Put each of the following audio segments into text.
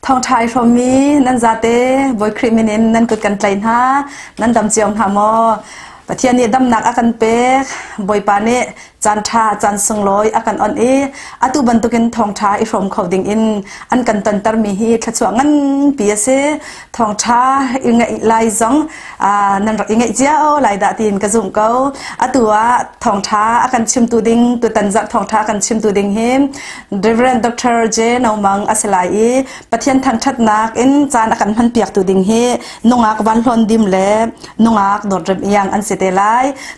ทองไทยชมมีนั่นซาเต้บอยคริมินินนั่นกุดกันใจฮะนั่นดำเจียงหามอประเทศนี้ดำหนักอากันเป๊กบอยปานีจันทาจันทร์สงลอยอากันอ่อนอตุบันตุกินทองชาอิชมเขาดิ่งอินอันกันตันตรมีฮีขจวงันปีเสทองชาอิงไงลายซองนั่นรักอิงไงเจ้าลายดาตีนกระซุ่มเขาอตุว่าทองชาอากันชิมตูดิ่งตัวตันจักทองชากันชิมตูดิ่งเฮม Reverend Dr. J นาวมังอาศัยประเทศทางชัดนักอินจานอากันพันเปียกตูดิ่งเฮนงอักวันพลนดิมเล่นงอักโดดเรียงอันเสด็จไล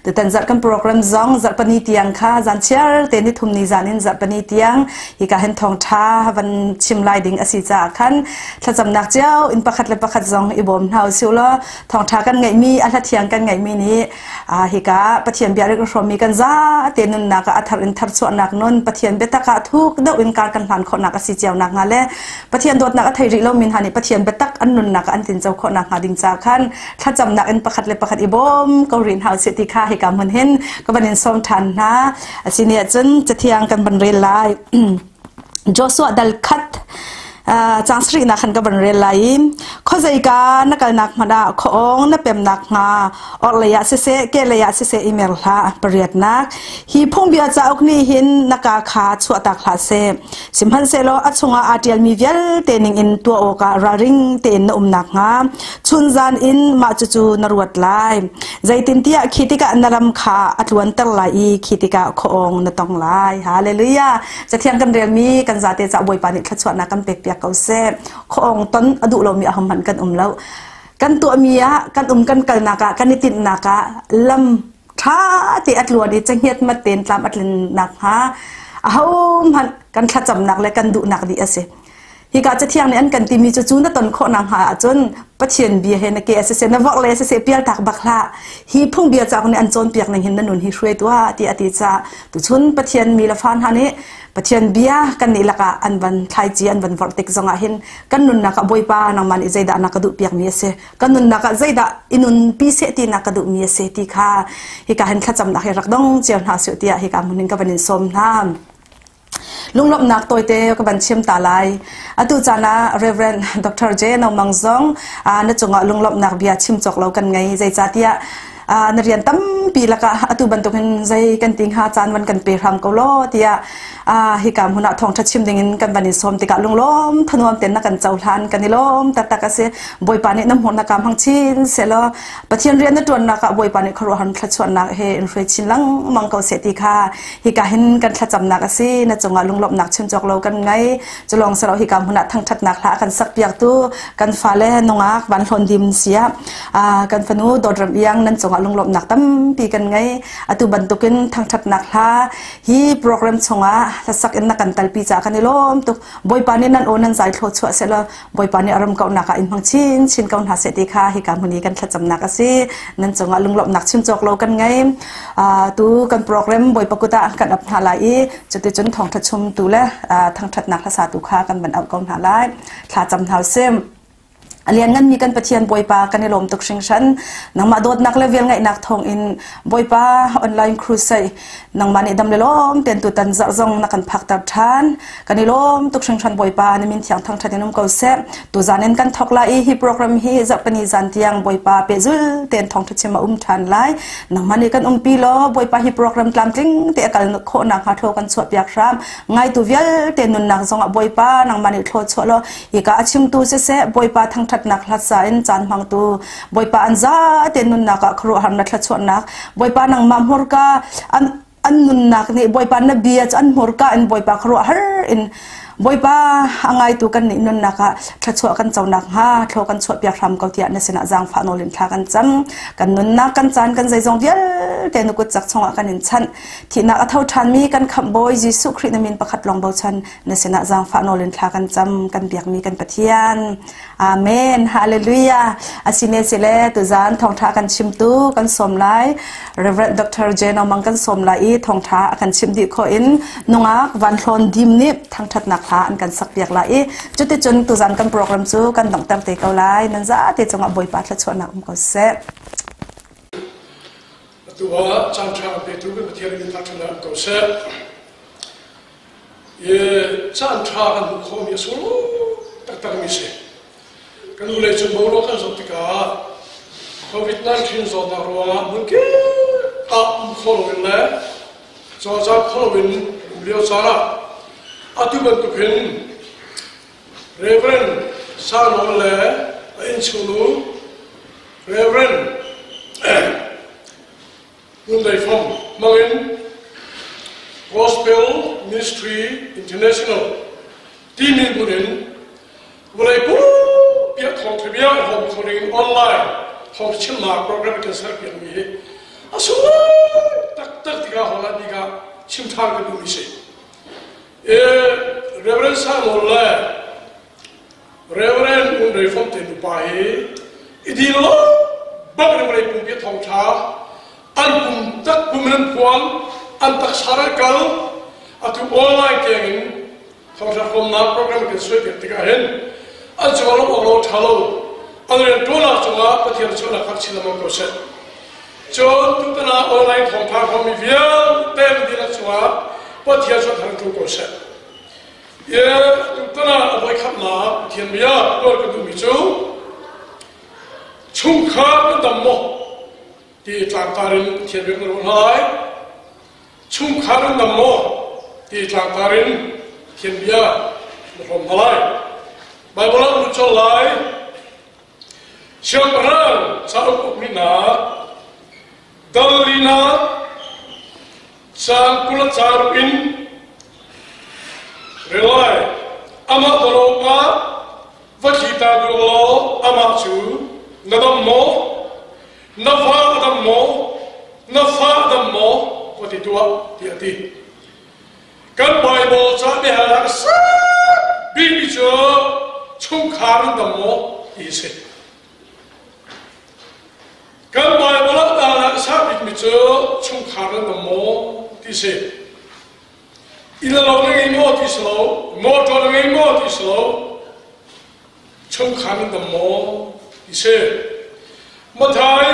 ตัวตันจักกันโปรแกรมซองจักปนิเตียงข้าจันเชียร์เตนิทุมนิจานินจัดปนิเตียงอีกาเห็นทองท้าวันชิมลายดิ่งอสิจากขันถ้าจำนักเจ้าอินประคัดเลยประคัดซองอิบอมเฮาซิวละทองท้ากันไงมีอัฐเทียงกันไงมีนี้ฮิกาปะเทียนเบียร์ก็ชมมีกันจ้าเตนุนนักอัฐรินทับส่วนนักนนปะเทียนเบตกะทุกดอกอินการกันผ่านคนนักอสิเจ้านักงาเล่ปะเทียนโดดนักอัฐริโลมินหานิปะเทียนเบตักอันนุนนักอันตินเจ้าคนนักงาดิ่งจากขันถ้าจำนักอินประคัดเลยประคัดอิบอมก็รินเฮาสิติคาฮิกามันเห็นก็บันเห็นสมทันนะสิเนี่ยจนจะเที่ยงกันบรรเรลายโจสัวดัลคัดจางสรีนักขันกับบรรเรลายข้อใจการนักนักมาดาของนับเป็นนักงาออกระยะเสเกระยะเสอีเมลฮะเปรียดนักฮีพุ่งเบียจากอกนี้หินนักขาชัวตักลาเซสิมพันเซโลอัดสงอาเดียลมีเวลเตนิงอินตัวโอการิงเตนนุ่มนักงาชุนจานอินมาจูนรวดลายใจตินเตียคิติกะนรำขาอัตวันตลายคิติกะของนตองลายฮาเลลูยาจะเที่ยงกันเรียนมีกันจาเตจะบวยปานิขชวนากันเปียกเขาเซของต้นอดุเรามีอาหมันกันแล้วกันตัวมีอะกันกันกันนักกันนิตินักลำท้าที่อัดลัวดิจังเฮียดมาเต้นตามอัดลินนักฮะเอามันกันขจำนักและกันดุนักดีเสฮิกาจะเที่ยงในอันกันที่มีจูนต้นโคนางหาจนปะเชียนเบียเห็นเกสเซนวักเลสเซเปียตักบักละฮีพุ่งเบียจากในอันจนเปียกในเห็นนุนฮีช่วยตัวที่อดีตจะตุชุนปะเชียนมีละฟันฮันนี่ปะเชียนเบียกันนี่ละกะอันวันไทยจีอันวันวอร์ติกจงอาเห็นกันนุนนักบอยปานังมันอิใจดานักดุเปียกมีเสกันนุนนักใจดาอินุนปีเสตีนักดุมีเสตีค่ะฮิกาเห็นขจำนักเฮรักดงเจียนหาสุติฮิกามุนินกับบันินสมน้ำลุงลบนักตัวเตะกับบัญชีมตาลายอตุจานะ Reverend Dr. J นมังซองนั่นจงลุงลบนักเบียชิมจกเรากันไงใจจัดยานเรียนตั้มปีละกะอตุบันตุกันใจกันติงหาจานวันกันเปรำเกาโลเตียฮิกามหุนทองทัดชิมดิ่งกันบันิสมติกะลุงล้มทนวมเต็นนักกันเจ้าทานกันนิล้มตักกะเสบอยปานิน้ำหัวนักการพังชินเสลปะเทียนเรียนในตัวนักบอยปานิครัวหันทัดชวนนักเฮอินฟลูชินลังมังเกาเสติค่ะฮิกาเห็นกันทัดจำนักสินั่นจงลุงลบนักชิมจอกเรากันไงจะลองสลาฮิกามหุนทั้งทัดนักละกันสักเปียกตู้กันฟ้าเล่นงอักบันทนดิมเสียกันฟนูโดดระเบียงนั่นจงลุงลบนักตั้มปีกันไงอตุบันตุกินทั้งทัดนักละฮีโปรแกรมจงสักอินนักกันตัลปีจากกันนิลมตุบอยปานินันโอนันใจโทษชัวเสลบอยปานิอารมณ์เก่านักอินพังชินเก่าหาเสติค่ะฮิการคนนี้กันขจำนักสินั่นจงลุงหลบนักชิมจอกเรากันไงตูกันโปรแกรมบอยปกุตะกันอับหาลายจุดจนทองทัดชมตูและทั้งทัดนักภาษาตุค่ากันบรรเอาเก่าหาลายขาจำเท้าเซมเรียนงั้นมีกันปะเทียนบอยปากันในลมตกชิงชันนังมาโดดนักเลเวลไงนักทองอินบอยปาออนไลน์ครูไซนังมาในดำเลลมเต็นตุตันจะจงนักกันพักตับทานกันในลมตกชิงชันบอยปาในมินเทียงทางทัดนุ่มเกาเซตัวจานินกันทอกไลฮีโปรแกรมฮีจะเป็นจันเทียงบอยปาเปซุลเต็นทองทัดเชมาทานไลนังมาในกันปีโลบอยปาฮีโปรแกรมตามจริงเตะกันโคนักหาโทกันสวดอยากรำไงตัวเวลเต็นนุนนักจงบอยปานังมาในโทษสวดโลอีกอาชิมตูเซบอยปาทางทัดนักลัดสายจานพังตูบอยปาอันซาเตนุนนักครัวหันนัดลัดชวนนักบอยปานังมัมฮอร์กาอันนุนนักนี่บอยปานนบีอันฮอร์กาอันบอยปาครัวฮาร์อินบอยปาอังไงตัวกันนี่นุนนักลัดชวนกันเจ้านักฮะโทกันชวนเปียกรำเกาเทียนในสนาจางฟ้าโนลินทากันจำกันนุนนักกันจานกันใจจงเดียลเตนุกุจักชงกันนินชันที่นักเท่าทันมีกันคำบอยยิสุคริสต์มินประคัดลองเบาชันในสนาจางฟ้าโนลินทากันจำกันเปียกมีกันปะเทียนอาเมนฮาเลลูยาอาศิเนเซเลตุจานทองท้ากันชิมตูกันสมไล Reverend Dr. J นมังกันสมไลทองท้ากันชิมดิโคอินนงอักวันทนดิมนิบทางทัดนักท้าอันกันสักเปียกไลจุดที่จนตุจานกันโปรแกรมจูกันต้องเติมเตะเกาไลนั่นจะที่จังหวะบอยปัดและชวนนักก็เสะตัวจันทราเป็นตัวเป็นเทียนที่ทัดนักก็เสะจันทรากันคงมีสูงแต่ tak mi se kan ule chu bo lo kan zo tika COVID-19 zo na ro mun ke a kholo le zo za kholo bin leo sara atu ban tu phen Reverend San le in chulu Reverend Hyundai from Mangin Gospel Ministry International team in Bunin mulai pu pihak kontribia home calling online home chilma program kan serpian mi asu tak tiga hola tiga chimthang kan mi se Reverend Samuel Reverend Hyundai from te nupai idilo bagre mulai pu pihak thong tha an pum tak pumen puan an tak sarakal atu online kengin thong tha kom na program kan serpian tiga hen an chawalo olo thalo an tola chawa pathian chona khachila ma ko se chon tutana online thong tha khomi via tem dina chawa pathian so thang tu ko se ye tutana aboi khamna pathian bia lor ka tu mi chu chung kha dam mo ti tlang tarin thian beng ro hai chung kha dam mo ti tlang tarin thian bia rom halai Bible ang lucolay siyang parang sa ukmina dalina sa kulat sarupin relay ama daloka vakita gulo ama chu nadam mo nafa adam mo pati tua tiati kan Bible sa bihalang sa bibicho chung kharin dammo ise kan mai bola da sa bit mi cho chung kharin dammo ise ila lo ngai mo ti slo mo to ngai mo ti slo chung kharin dammo ise mathai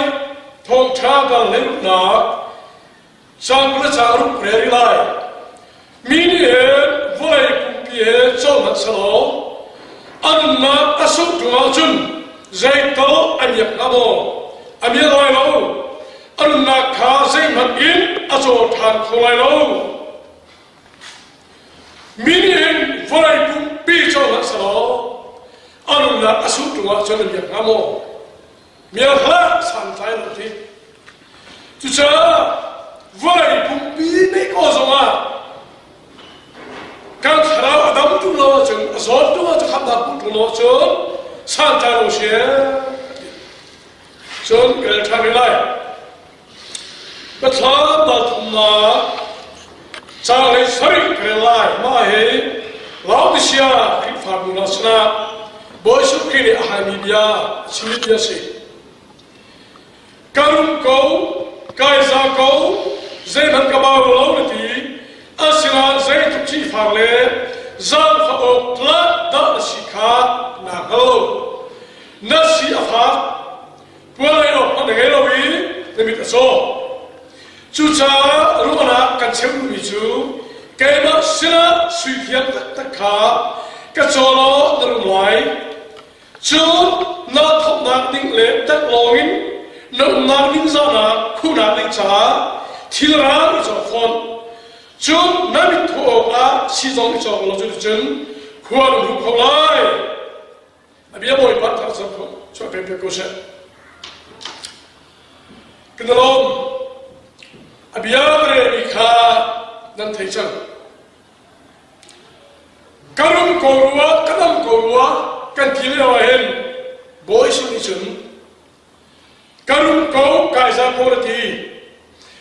thong tha da le na sang pra cha ru preri lai mini he voi pu pi he cho na slo anna asuk tuajun zaito anyak namo amia loi lo anna kha zai man in azo than kholai lo minin voi pu pi cho na salo anna asuk tuajun anyak namo mia ha san tai lo ti tu cha voi pu pi ne ko zonga kan khara adam tu lo chung azot tu cha kham tu lo chung san ta lo she chung kel thang lai ba thla ba thna cha le sari kel lai ma he lao di sia ki fa bu na sna bo shu ki le ha mi bia chi bia se karum ko kai za ko zai ban ka ba lo ti asilan zai tu chi farle zan fa o pla da shika na ho na si afa puai o an ngai lo wi ne mi ta so chu cha ru na kan chem mi chu ke ma sina sui thiam ta kha ka cho lo ru lai chu na thop na ding le ta longin no na ding za na khu na ding cha thil ra cho phone chúng nãy mình thua á si giống cho nó cho chân khoa được lúc không lại bây giờ mọi bạn thằng sắp không cho phép câu chuyện cái đó bây giờ về đi khá nên thấy chăng cái năm cầu cái gì là hiện bồi sinh chân cái năm cầu cái gì cầu thì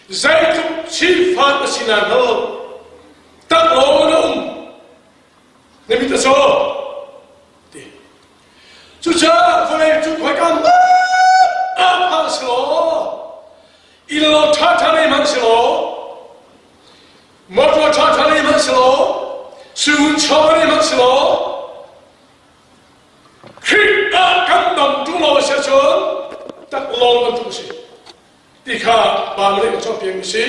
giải thích chi phạt là xin ăn đâu tắc lỗ đâu nên mình ta so đi chú cha phải chú phải can phá slo ilo tha này mang slo một tha này mang slo suun cho này mang slo khi cam đầm chú lo sẽ chốn tắc lỗ mang chú sĩ đi khá ba mươi cái trong tiếng sĩ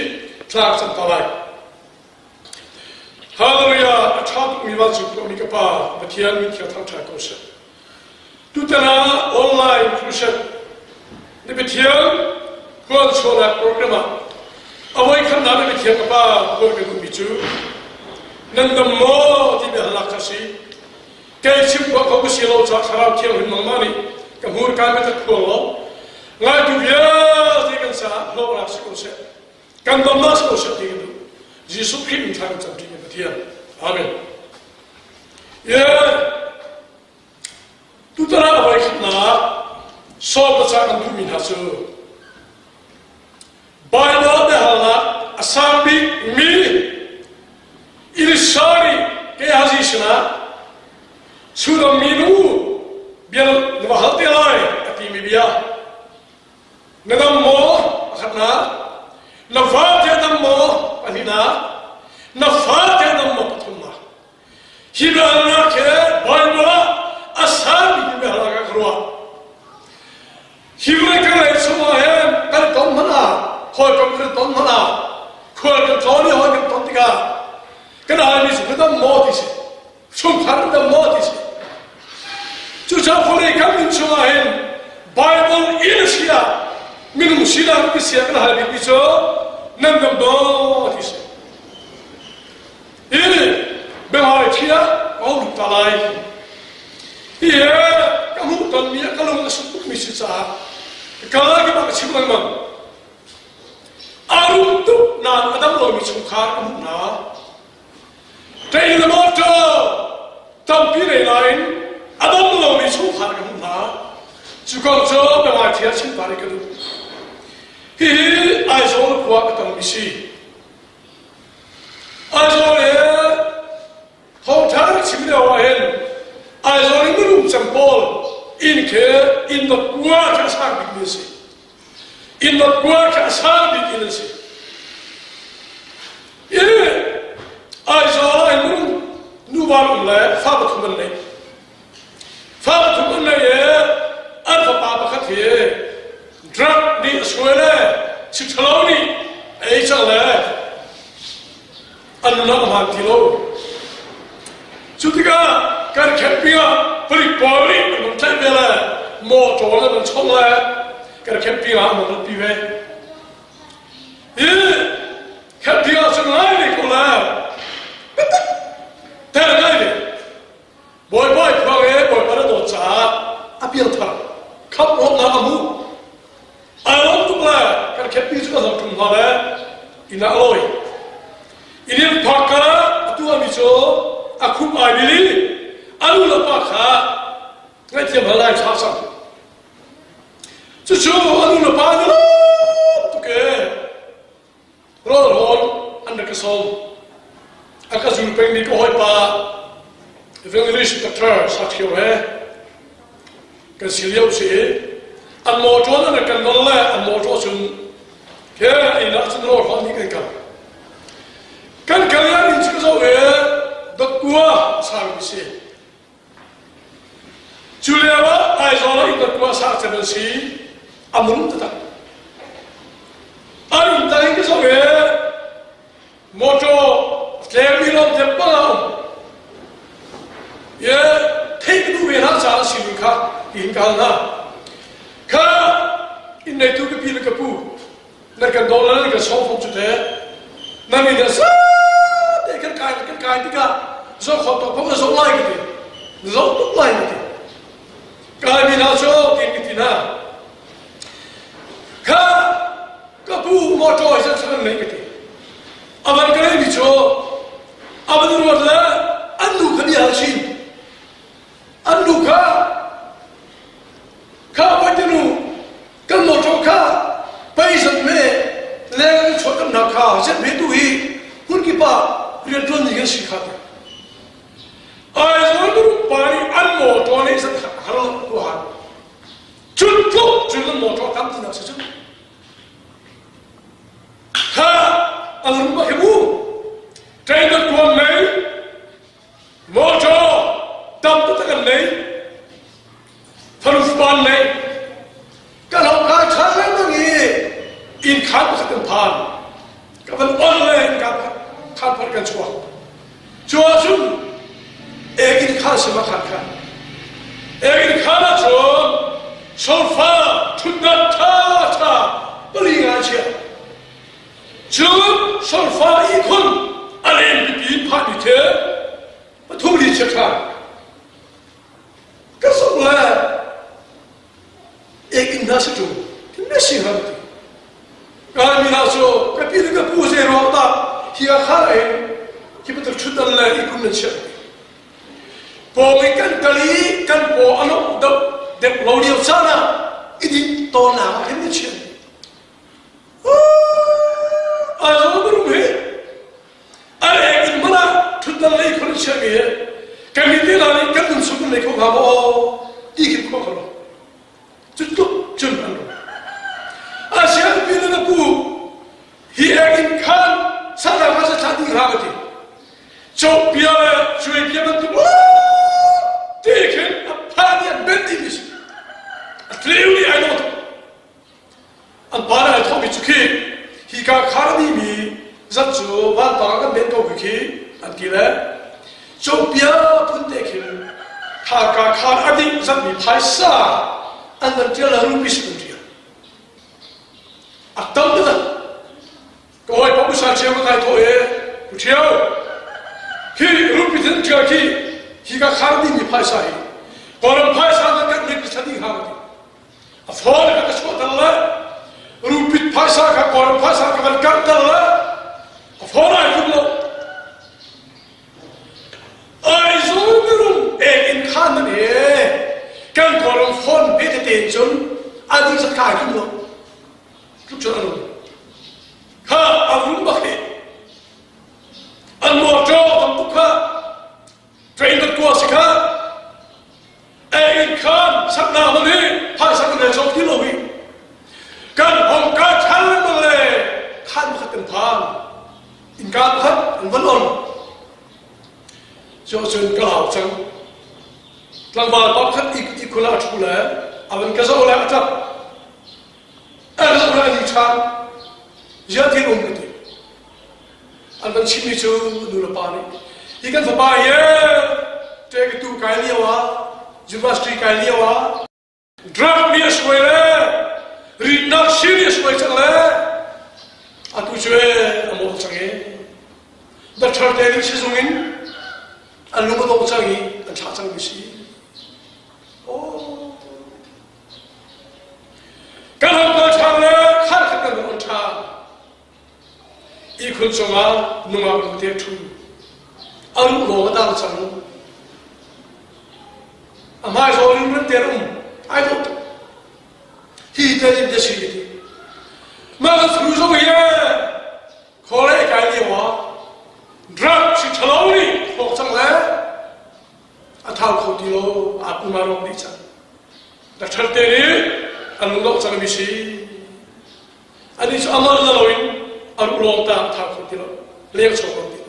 thang chân ta lại Hallelujah, mi vào chụp lo ni cái pa và thian mi kia thang thang câu sẽ tu ta na online inclusion ni bị thian quan số là program à vậy khăn nào ni bị thian cái pa gọi cái cũng bị chú nên đâm mò thì bị halak cái gì cái chim củaเขาxí lâu cho khảo thian hình mang mani cái mua cái mấy cái đồ ngay tu bia thì cái sao lâu là sẽ câu sẽ cái đâm nó sẽ câu sẽ thì cái Jesus Christ thang chậm thì cái thian amen yeah tu ta na vậy khăn nào so với cha anh tu mình hả sư Bible de hala asambi mi irisari ke hazishna sudam minu biar nawahalte lai ati mi bia nadam mo akhna nafate nadam mo anina nafate nadam mo pathumma hibana ke Bible asambi mi hala ka kharwa hibra ka lai suma hai kal tom mana khoi trong cái tón nó nào khoi cái chó đi hỏi cái tón cái này mình sẽ đâm mò thì gì xung khăn đâm mò thì gì chú cháu hôm nay các mình cho anh Bible in Syria mình muốn Syria cái Syria cái này bị cho nên đâm mò thì gì ini bên ngoài kia có một ta lại các hút tuần mía các lông sụp mình sẽ trả cái bạn chịu lăng mầm arum tu na adam lo mi chung khar am na train the motor tam pi le line adam lo mi chung khar am na chu ko cho ba ma thia chin ba ri ka du hi ai zo lo kwa ka tam mi si ai zo le ho thar chim le wa hen ai zo ni mu cham pol in the kwa ka sa bi mi si in the work as hard beginners. I saw a new one left, Father to the lake. Father to the lake, Alpha Papa here, drop the swell, Chicaloni, HLF, and not Mantilo. Sutika, Carcapia, pretty poorly, and Tabella, more taller than Tomla. Cái kẹp tiếng à một lần về, kẹp tiếng à xong lại đi cũng là, thế là cái gì, bồi bồi vào cái bồi vào đó trả, áp biên thằng, khắp hộp nào mũ, ai lắm cũng là cái kẹp tiếng chúng ta cùng họ đấy, ina oi, ini pakar tu ami cho, aku ai beli, anu là pakar, ngay tiệm halai chả sang. Chú anh là ba nữa, tụi kê, rồi anh được cái sông, anh có dùng bên đi câu hỏi ba, evangelist doctor sát hiệu hè, cái xử liệu sĩ, anh mua cho anh là cần nói là anh mua cho chúng, thế anh đã xin lỗi họ những cái anh chỉ có về được qua sang cái gì, chú liệu á, ai nói là được qua sang cái gì Amun tetap. Amun tadi tu sampai motor keliru tempat. Ya, teknologi benar sahaja siapa ingkar na. Kah ini tu kepilih kepu, nak dollar nak sofa cuci, nami dia sah, dekat kain tiga, zon kotor, pun zon lain gitu, zon tu lain gitu. Kami nak so kini na. Kapu motor itu sangat naik itu. Aman kerana bicu, aman itu adalah anu kini halsin, anu apa itu? Kan motor paisat me, lepas itu nak hasil betul hi, pun kita return juga sihat. Ayat itu pani an motor ni sangat halal kuat. Cukup motor kamu tidak sesuatu. Ang rumah kamu, trainer kuat ni, motor, tam tu tekan ni, terusban ni. Kalau kau cakap lagi, inkan berkata pan, kapan online kapan perkan cuak, cuak sun, khá sẽ mắc khăn egin khá là chỗ sofa thut đất tha bali ngã chia chứ sofa ít hơn anh em bị phát đi thế mà thu đi chết thà cái số là egin đã sử dụng thì nó sẽ hơn cái mình nói số cái việc cái bùa gì đó ta thì khá là khi bắt đầu chút ăn lại ít cũng nên chết bộ mình cần kali cần bộ anh ông đập đẹp lâu nhiều sao nào ít đi to nào hết nên chết à rồi mới đúng hết anh em mình mà chút ăn lại không chết gì cái mình thế nào cần mình sống này không hàm ô đi kịp không hàm chút chút chân ăn à xem phim nó bù hi egin khan sao là nó sẽ chặt đi ra vậy chụp bia chui bia mất tụi thế cái phá đi bên đi đi trêu đi ai đâu anh bảo là thôi bị chụp hi cả khá đi mi rất chú và tao cái bên câu cái anh kia là chụp bia phun thế cái cả khá đi rất bị phá sa anh vẫn chưa là lúc bị sụt đi à tâm đó câu hỏi bác sĩ chiếu cái thôi chiếu khi lúc bị thương chưa khi các kháng đi như phải sai còn phải sai là các người sẽ đi hàng đi à phone các số đó là lúc bị phải sai các còn phải sai các bạn đó là à phone này cũng lo ai rồi luôn em khăn này các còn phone biết tiền chốn anh đi rất khai cũng lo lúc cho anh ha anh cũng bảo anh mua cho thằng bút ha train được qua xí ha anh khan sắp nào mà đi hai sắp này trong kilo đi cần hồng cá chăn mà lệ khan mà cần phan in cá hết anh vẫn ổn cho chân cái hậu chân làm vào bóc hết ít kula chú lệ anh cái dâu lệ chắc anh dâu lệ đi chăn giờ thì ổn được anh vẫn xin đi chơi đủ là bao nhiêu thì cần phải bao nhiêu chơi cái tu cái liêu à gymnastics cái liêu à drug bia suy lệ rinna serious suy chẳng lẽ à tu chơi à một chẳng nghe đặt chơi cái gì dùng in anh lúc đó chẳng nghe anh chả chẳng biết gì oh cái hôm đó chẳng lẽ khác cái cái ông cha 이군 중아 누가 대투 아무 로다 상 아마 소리는 때름 아이도 히데린 데시기 마 수조에 거래 가이와 드럭 시철로니 복장래 아타고 디로 아쿠마로 디자 다 철때리 안노도 장미시 아니 저 아마르나로인 anh long ta thao không tiếc leo sầu không tiếc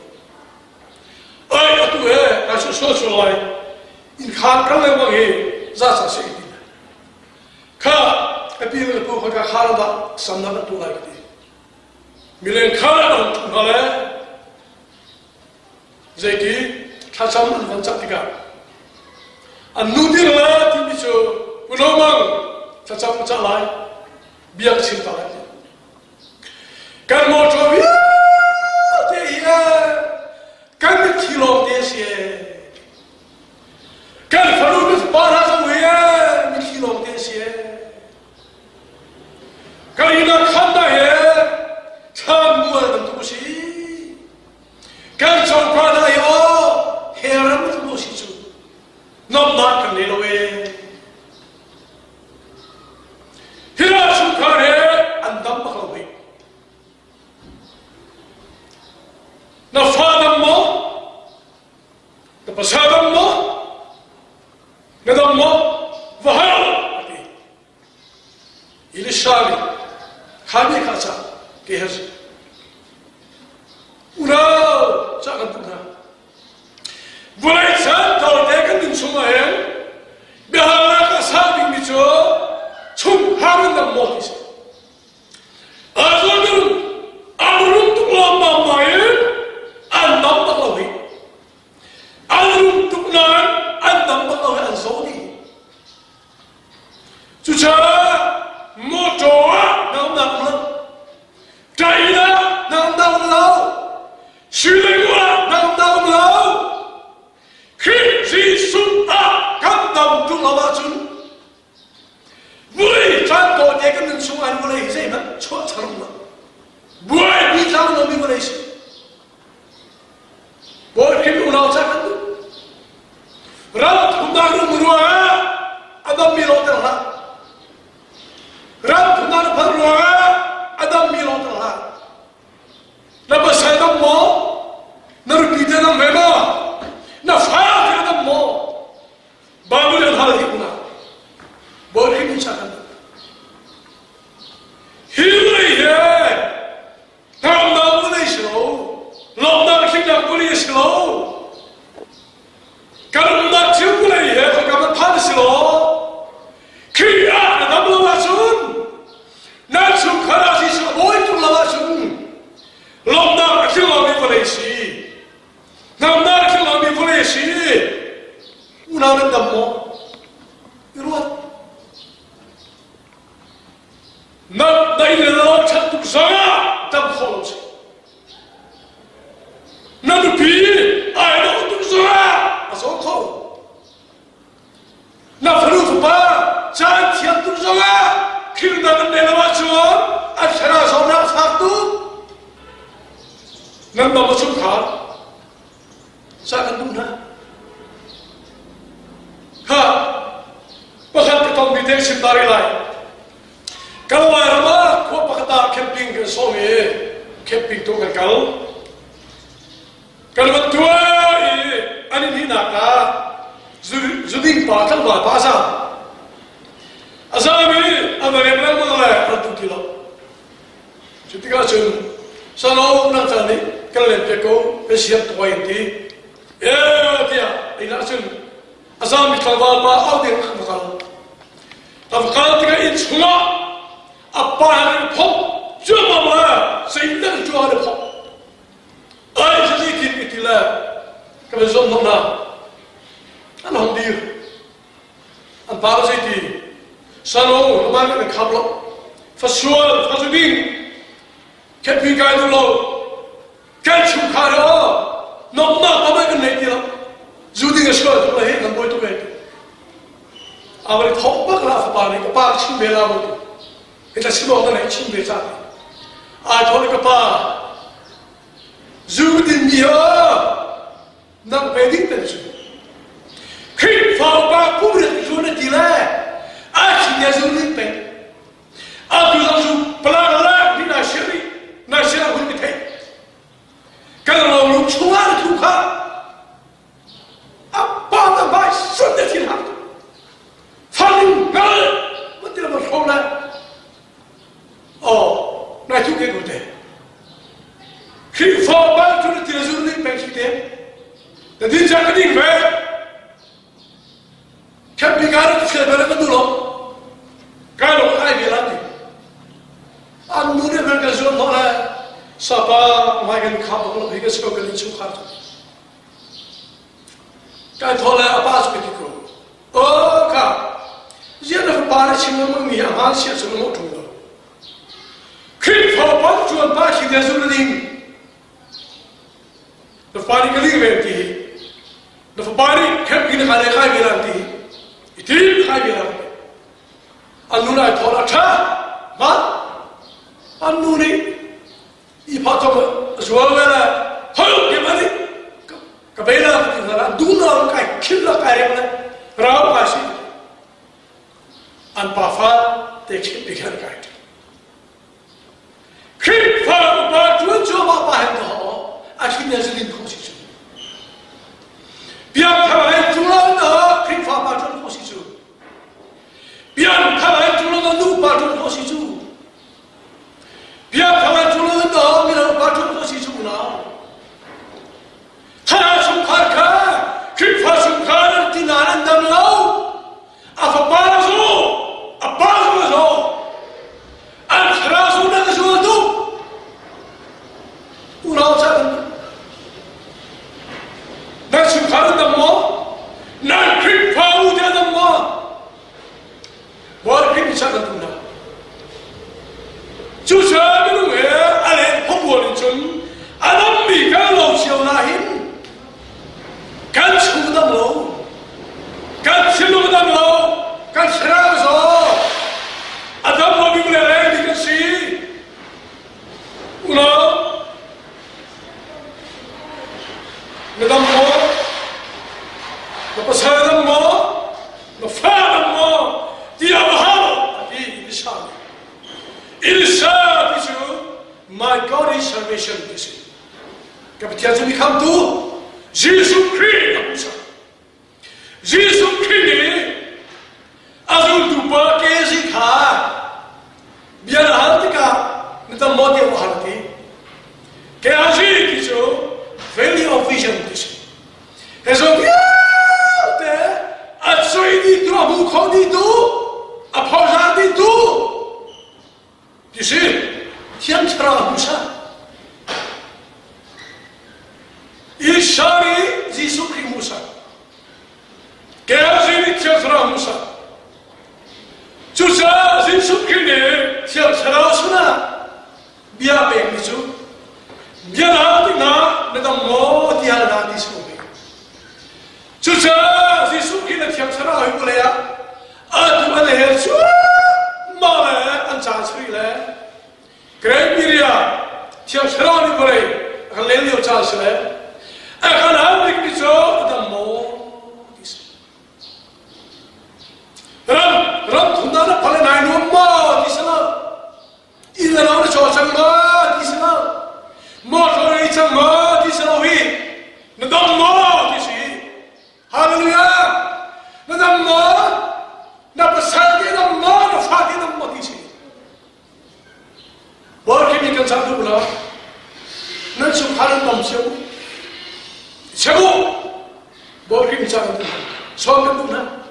ơi ở tuổi là sự soi soi lại in khăn các leo bằng gì ra sao sẽ đi khá cái việc là phụ phải khá là đó sắm nó tu lại cái gì mình lên khá là đồng tu lại vậy thì khá sắm anh vẫn chắc đi cả anh nuôi đi là thì bây giờ mình nói mang khá sắm chắc lại biếng xin ta lại cần một chỗ biết thì cần biết thi lòng thế gì cần phảiรู้biết bao nhiêu số người biết thi lòng thế gì cần như là khăn này tham mua được东西cần trong quan này hè lắm được东西chứ nằm nát cần lấy đâu về thì là chúng ta anh đâm bắt đầu na fadam mo na pasadam mo na dam mo vahal ilishali khani khacha ke hez ura chakan tuna bulai san tol te kan din suma he bihala ka sabing mi cho chung haran dam mo kis azon amrun tu lama mai anh nắm bắt đầu anh luôn tục nói Unang cakap tu. Ram punang menua Adam milo terlah. Ram punang perlua Adam milo terlah. Napa saya tak mau? Narupita nam mema. Nafah Adam mau. Baru yang hal itu na. Boleh bincangkan. Hilai ye. Nam nam boleh slow. Lom nam kita boleh slow. Kalau nak cium boleh ye. Kalau pan slow. Kia nam lawasun. Nak cium kerasi slow. Boleh tu lawasun. Lom nam kita boleh si. Nam nam kita boleh si. Unang nam mo. Iruat. Nam dai lelak cantik sangat tam kholos. Nam pi ai dah cantik sangat asal kau. Nam perlu apa? Cantik cantik sangat. Kira nam lelak cuan. Asyara seorang satu. Nam masuk kar. Sangat tuna. Ha, bahkan kita minta simtari lain. Kalau ayam kau pakai camping ke somi, camping tu kan kalau betul ini nak zuding pakal bah pasang. Asal ini ada yang mana ada 2 kilo. Jadi kalau selalu nak cari kalau lepeko bersiap tua ini, dia ini langsung. Asal mikal balpa awdir makal. Tapi kalau tiga ini semua apa yang pop cuma mana sehingga jual pop. Ay sedikit itulah kebetulan mana. Alhamdulillah. Antara itu selalu lembaga yang kabel, fasual, fasudin, kepikai dulu, kencung karo, nak apa yang naiklah. Zudi ngasih tu lah, kan boy tu kan. Awal thok lah apa ni, apa cing bela boy tu. Kita semua orang ni cing bela. Thok ni apa? Zudi dia nak wedding tu. Kiri faham apa? Kubur tu zona dia. Akhirnya zudi pen. Aku langsung pelan-pelan ni nasi aku ni teh. Kalau lu cuar tu kan. Apa tak baik sudah tidak. Faling gal, betul betul. Oh, nak juga kita. Kita faham tu tidak sulit pengkita. Jadi jangan ingin. Kepingan itu sebenarnya dulu. Kalau saya bilang ni, anu ni berkesan mana? Siapa makan kapal hingga sekarang ini cukar. Kau tahu lah apa seperti itu? Oh, kak, jangan berpaling semua mengiam hasil semua tunggu. Kita apa tuan pasti dia sudah ni. Berpaling kali berhenti. Berpaling keping kali berhenti. Itu kali berhenti. Anu nak tahu lah, mat, anu ni, ipat tu jual bela, hayu gimana? Kabela kita dunia kai killa kai mana raw kasih anpafa tekik pikir kai kripa baju coba apa itu akhirnya jadi posisi biar kalau jualan kripa baju posisi biar kalau jualan nu baju posisi biar kalau jualan minum baju posisi mana Hana sungkar ka, kripa sungkar tinaran dam lau, apa balazo, apa balazo, antara sudah kesuatu, ulau cakap, nak sungkar dam mau, pasal mo, faham mo, dia bahal, tapi Elisha. Elisha itu, my God is salvation itu. Ketika jadi kamu tu, Yesus Kristus, Yesus Kristus, azul tu pakai zikar, biar hati ka, kita mau dia hati. Kaya asyik itu, value of vision itu. Esok ya, te, asal ini tu, abu kau itu, apa sahaja itu, jadi, tiang cerah Musa, Ishari Yesus Kristus Musa, kaya asyik tiang cerah Musa, Musa Yesus Kristus tiang cerah Musa, biar begitu, biar hati na, kita mau dia nanti semua. Musa Yesus Kristus tiang cerah itu le ya, adu ada Yesus, malah ancar suri le, kerana dia tiang cerah ni boleh, akan lelio car suri, akan habis itu kita mau ram tunda na pale naik nomor di sana, ini orang cakap cakap di sana, motor ini cakap di sana wi, nadam mau di sini, haleluya, nadam mau, napasal dia nadam mau, nafas dia nadam mau di sini, boleh kita cakap tu lah, nanti sukharan nam siapa, siapa, boleh kita cakap tu, soal tu na.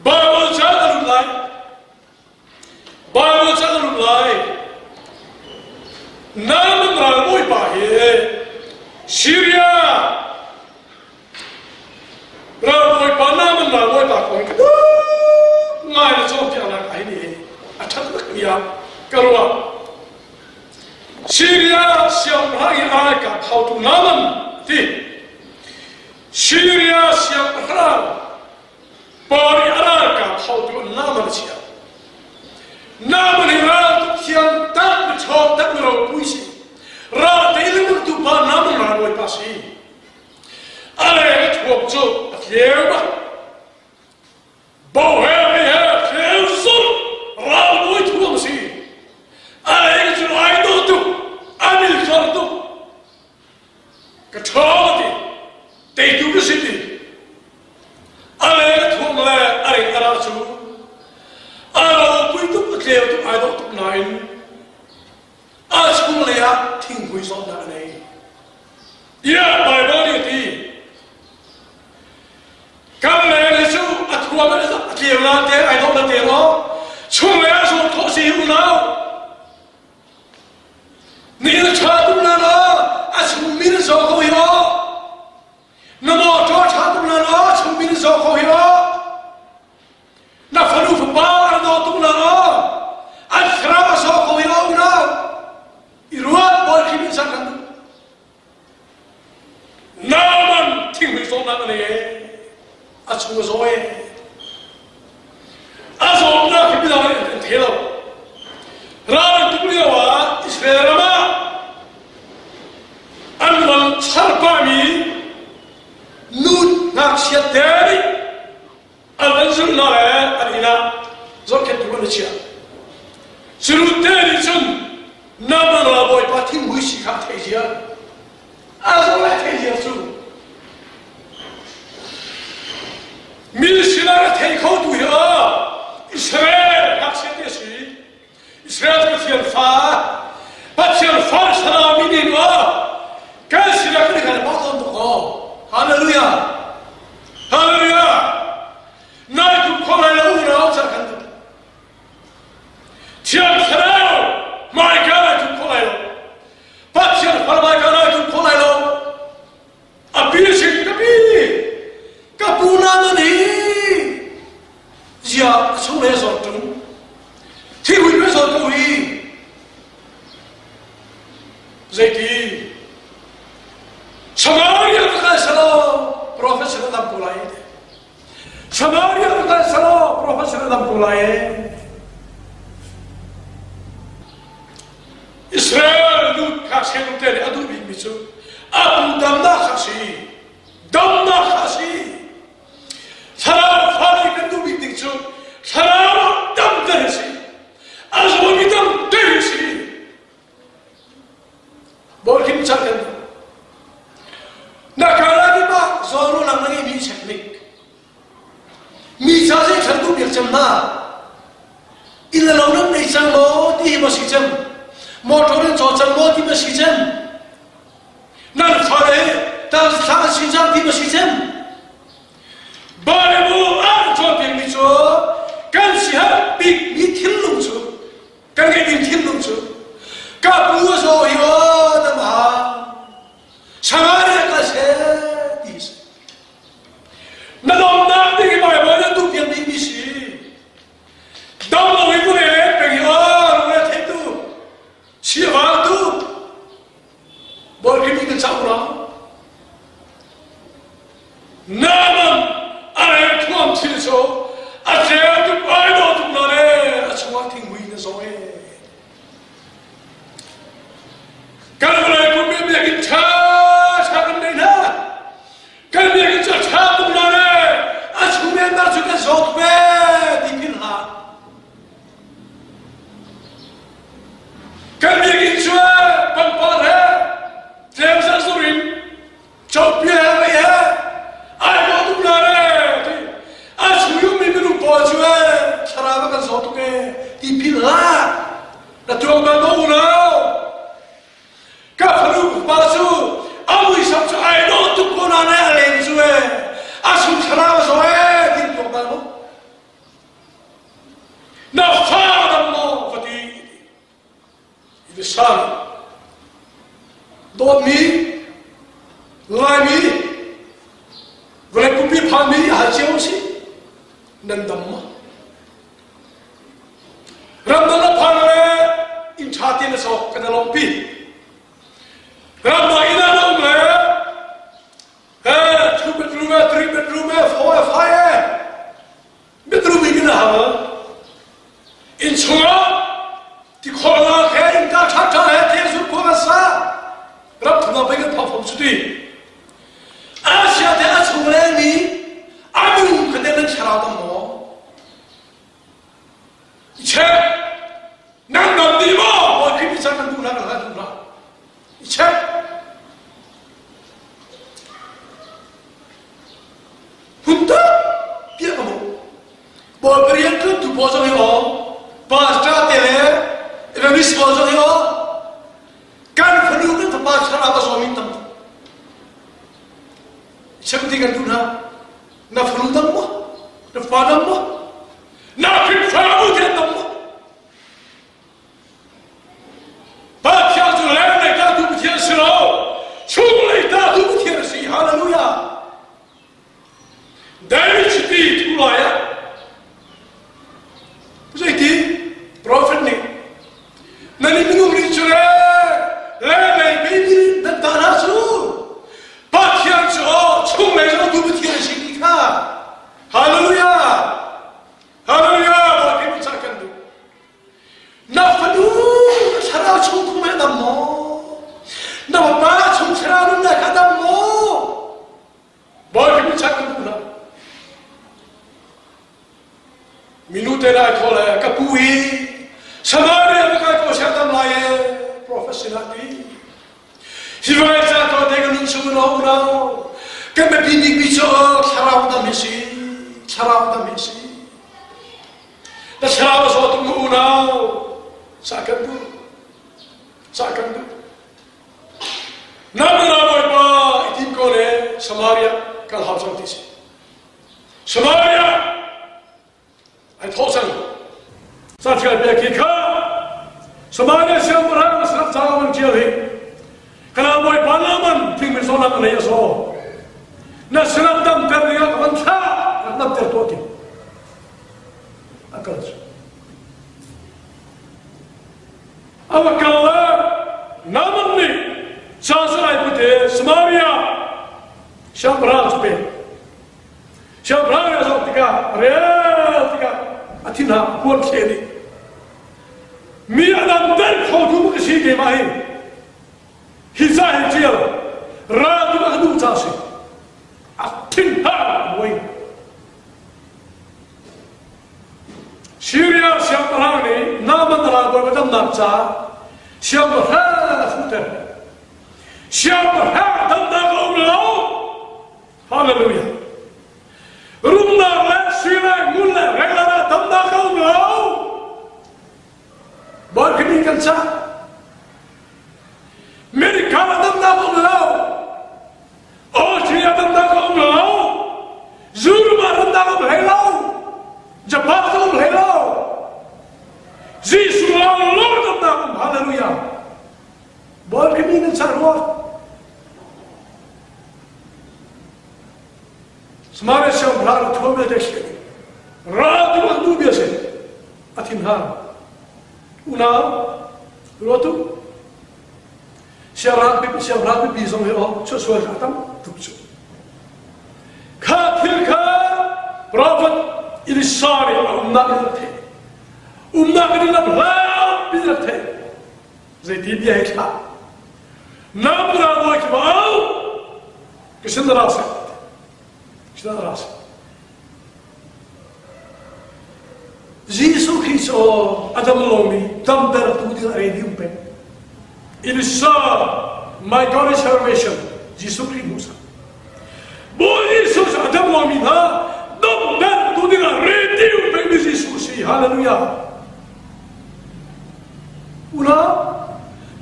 Bible jangan lupa, nama ramai bahaya, Syria, ramai nama ramai bahaya, ngai macam tiada ini, acap dia keluar, Syria siapa lagi agak tahu tu nama, Syria siapa orang Bari araka kau tu nama dia. Nama ni ratu tiang tak bercakap tak berau puisi. Ratu ilmu tu bar nama ramai pasi. Ada tu waktu tiada. Bawa dia tiada ramai tu mesti. Ada tu idol tu, amil tu. Kecuali itu kesini. Ada tu mulai ada arah tu, ada pun itu bekerja tu ada tu lain, ada tu mulai tinggi soal ni. Ya, Bible itu. Kalau ni tu aku apa kerja nanti ada tu nanti lo, cuma so tu si unau. Ni cakap tu nana, aku minat so kau yo. Nama tu cakap tu nana, aku minat so kau yo. Na falu fbar do tu nana, akhra so kau yo una. Iruat boleh kita cakap tu. Naman tinggi so nana ni, aku zoe. Azom nak kita dah terlalu. Rakyat tu dia wah Israel ramah. Anwar sarpami nut nak siat dari al-anzul nara al-ina zoket tu manusia. Surut dari sun nama raboy patim buisi kat hijau. Azam hijau tu. Milisya terikau tu ya. Israel nak siat desi. Israel tu tiada far salam ini wah. Kasih nak dengan bahagian tu kau, haleluya, haleluya. Naik tu kau lalu orang cakap tu. Tiap serau, mereka tu kau lalu. Pasien mereka tu kau lalu. Abis tapi, kapunan ni, dia semua sesuatu, tiwul sesuatu ini. Jadi. Samaria bukan salah profesor dalam pulai. Samaria bukan salah profesor dalam pulai. Israel tu kasih tu tadi adu bisu. Abu damda kasih. ฉันตุเบียกจำนาอินเรานั้นในจังโมที่มาสิจำมอทอร์นจอจังโมที่มาสิจำนั่นฟ้าเลยตาสาสิจำที่มาสิจำบาร์บูอันจอเพียงมิโซกันสิฮะปีกมีทิ้งลงจูกันเกินทิ้งลงจูกับบัวโซฮิโอตมาช่างอะไรกันเสียดิสนั่นอมน้ำที่บาร์บูนั้นตุเพียงมิสิดาวเราไม่รู้เลยเป็นยังไงเราเนี่ยเท่ดูเชี่ยวดูบอกให้มีกันเจ้าเราน้ำมันอะไรท่วมที่โซ่อาเจียจุดไปโดนจุดนั่นเองอาชวาทิ้งวิ่งในโซ่เองกันอะไรพวกนี้ไม่อยากกินชากันได้นะกันไม่อยากกินชาตรงนั้นเองอาชวาเนี่ยน่าจะกันโซ่เว้ยที่พิลากันมีกินชัวปังปาร์เจ้าสัสุรินจบเพียงอะไรฮะไอ้พวกทุกนาเร่อาชูยุมีไม่รู้พอชัวชราบกันสอตุเกที่พิลาแต่ตัวมันโง่แล้วกับพนุบาสูอาวุธสับชัวไอ้โน้ตทุกคนนั่นเองชัวอาชูชราบสวยที่ตัวมันโง่น่าฟ้าดำโม่ฟดีBesar, domi, lami, boleh kupi pami hasil si, nandamma. Ramdana pangre inchati na so kanalompi. Ramda ina nomle, 2 bedroom, 3 bedroom, 4, 5 bedroom ina ha. Inchunga.ที่คนละแค่อินตาชัดๆเทียนสุดคนละซารับถึงเราไปกันพอผมสุดที่อาเซียแต่อาชงเลนี้อาบุญคะแนนนั้นชราตั้งหมอเช่นนั่งนอนดีมั้งวันที่พิจารณาดูนั่งอะไรดูนะเช่นหุ่นตาเปียกมั้งบอกเรียนก็ถูกบอกจะให้ออกป้าจ้าเตะเราไม่สบายเลยอ๋อการฝรั่งนั้นทำไมชราบสวมิตั้มเชื่อที่กันดูนะน่าฝรั่งตั้มมั้งน่าฟ้าตั้มมั้งน่าพิพาบุตรตั้มมั้งป้าเที่ยวจุดแล้วในตาดูบุตรสิเราช่วงในตาดูบุตรสิฮาเลลูยาได้ชิดที่ทุลายะผู้ชายที่ prophet นี่นั่นนี่มึงรู้จักเลยไม่มีนั่นตาหน้าสู้ปัจจัยจู่ช่วงไหนเราดูบุตรสิ่งนี้ค่ะฮาเลลูยาฮาเลลูยาบอกให้รู้จักกันดูนับดูชราช่วงคุ้มให้ดำโมนับมาช่วงชราลุ่นได้กันดำโมบอกให้รู้จักกันดูนะminuto era itola kapui Samaria bukan kau siapa melaye profesional ni. Hidup saya kau dengan unsurau, kami bini bicara cara udah misi. Dan cara suatu mengunau, sakit tu. Nama apa itu kau le Samaria kalau harus antis. Samaria, ay thosan. Saatnya kita Samaria siapa orang serap cawan ciawi. Kalau boy palaman tinggal solat na yaso. Na serap dam terlihat bangsa, nak tertuati. Akal. Awak kalau namun ni sasarai putih Samaria siapa orang sepi. Siapa orang yang sok real tiga. Atina buat kiri. Miadan kau tu mesti kemai. Hizah hijau, ratu adu jasi. Atina boy. Syria siapa orang ni? Nama orang bermacam nafsa. Siapa orang futer? Siapa orang tentang Allah? Haleluya. Rumah Syria mulai kan sa Amerika adam na ko lo Austria adam na ko lo Zurma adam na ko lo Japan ko lo Jesus Lord adam na ko hallelujah bol kini kan sa Lord Semare siya belar tuwa dekhe Ratu waktu biasa atin ha una rotu siya rapi bisong heo sesuai katam tukso katil ka prophet ilisari umna kita belar bidathe jadi dia hekla nam rago ikbal kesendarasa Jesus Christus Adam lomi tamper tu di ready umpe. It is my God is salvation. Jesus Christus. Boy Jesus Adam lomi na tamper tu di ready umpe di Jesus. Hallelujah. Una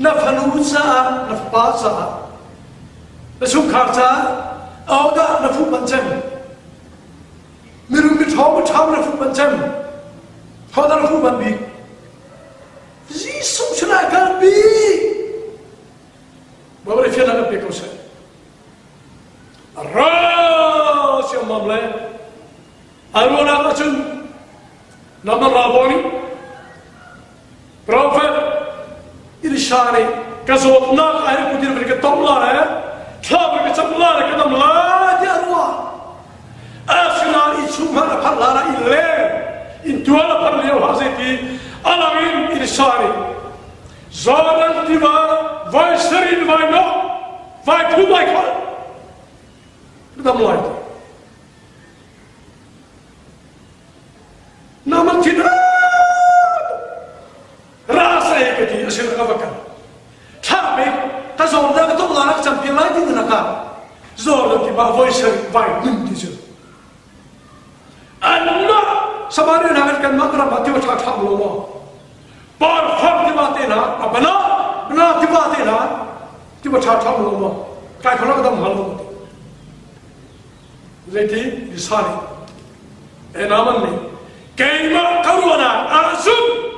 na fanusa na pasa na sukharta awda na fu pancam. Mirum bithau na fu pancam. How do you want to be? Jesus should not be. But if you are not because Ras your mamle. I want to ask you. Nama Raboni. Prophet Ilishani. Kaso na ay kudir berke tomla hai. Tha berke tomla hai kadam la diarwa. Asna isumha parlara ille. In tuala parleo hazeti alamin irsari zoran tiva vai serin vai no vai tu vai kal kita mulai nama tidak rasa ekati asyik kawakan tapi kasih orang itu melarang campion lagi di neraka zoran tiva vai serin vai ninti anak Samari nak kan matra mati macam apa lomo. Par far di mati na, bana di mati na, di macam apa lomo. Kaya kalau kita malu. Jadi disari. Enaman ni. Kaya karuana asun.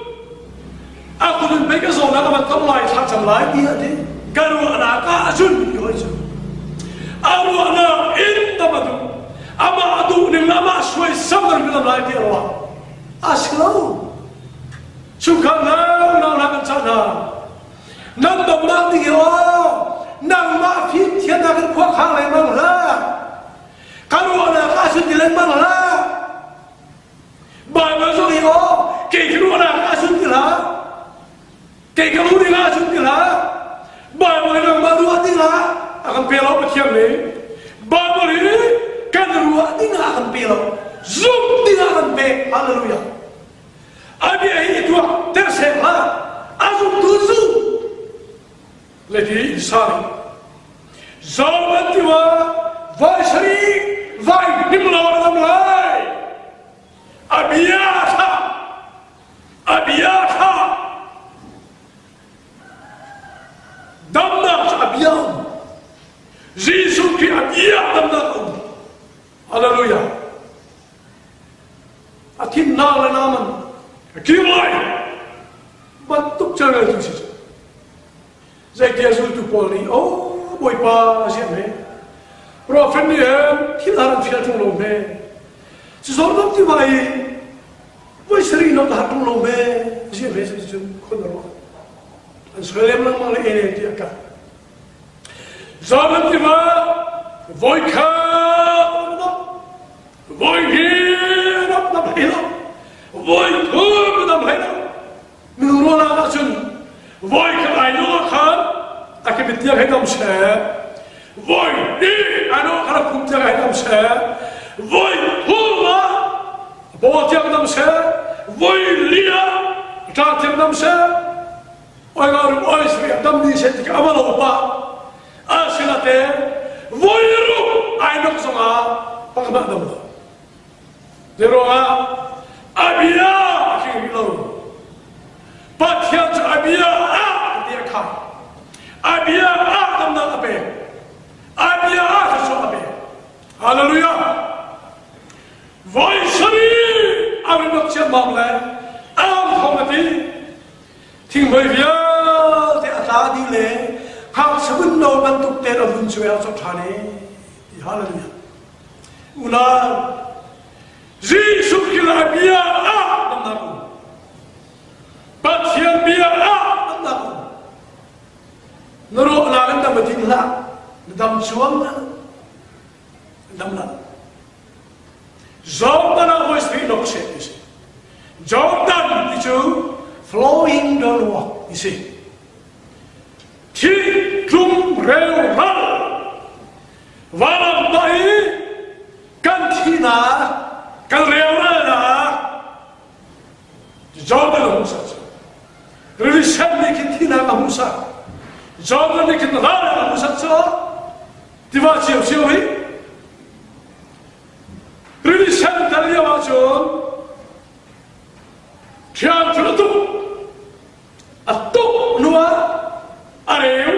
Aku tu mereka zona kaman kamlai macam lain dia ni. Karuana asun yosu. Aruana indamadu. Ama adu ni lama suai samar dalam lagi Allah. Aslau. Suka nang nak sana. Nang domang dia. Nang maafin tiada nak kuat hal lain mana. Kalau ada kasus di lain mana. Baik masuk dia. Kekelu ada kasus di lah. Kekelu dia kasus di lah. Baik orang baru ada lah. Akan pelau macam ni. Baik ni. Kan ruah tidak akan belok, zoom tidak akan belok, haleluya. Abi itu terselah, azum tuzu. Lagi insani, zaman tiwa, vai seri, vai dimulai dimulai. Abiyata, damna abiyam, Yesus ki abiyat damna. Haleluya. Akin nala naman. Kimai. Batuk jangan tu sih. Saya kiasul tu poli. Oh, boy pa siapa ni? Prophet ni kita fiat tolong me. Seseorang tu mai. Boy sering nak dah tolong me. Siapa sih kono. Sekarang nak malah ini dia kan. Zaman tu boy ka. Voi hirap na bahila. Voi thum na bahila. Minurona nasun. Voi kalai no khan. Akibitya kahidam se. Voi ni ano kharap kumtya kahidam se. Voi thuma. Botya kahidam se. Voi lia. Tatya kahidam se. Oi garu oi sri adam ni se tika amalo pa. Asilate. Voi ru. Ainok songa. Pagmadam. Deroa abia akhir lalu. Patiat abia Abia Adam na abe. Abia Adam abe. Hallelujah. Voice-ri arinok chen mamle. Am thomati. Thing boi via te ata di le. Ha sabun no ban tuk te ra bun chue so thane. Hallelujah. Una Jesus kila abia Adam na. Pathian bia Adam na. Nero la kan dam tin la. Dam chuang na. Dam la. Jordan voice we look set, you see. Jordan is flowing down walk, you see. Thi klum reu ral. Waram dai kan thina kan reu na. Jordan musa. Religion ne kin thina ka musa. Jordan ne kin rala ka musa so. Diwa chiu chiu hi. Religion dalia wa chon. Thian chulu atuk nuwa areu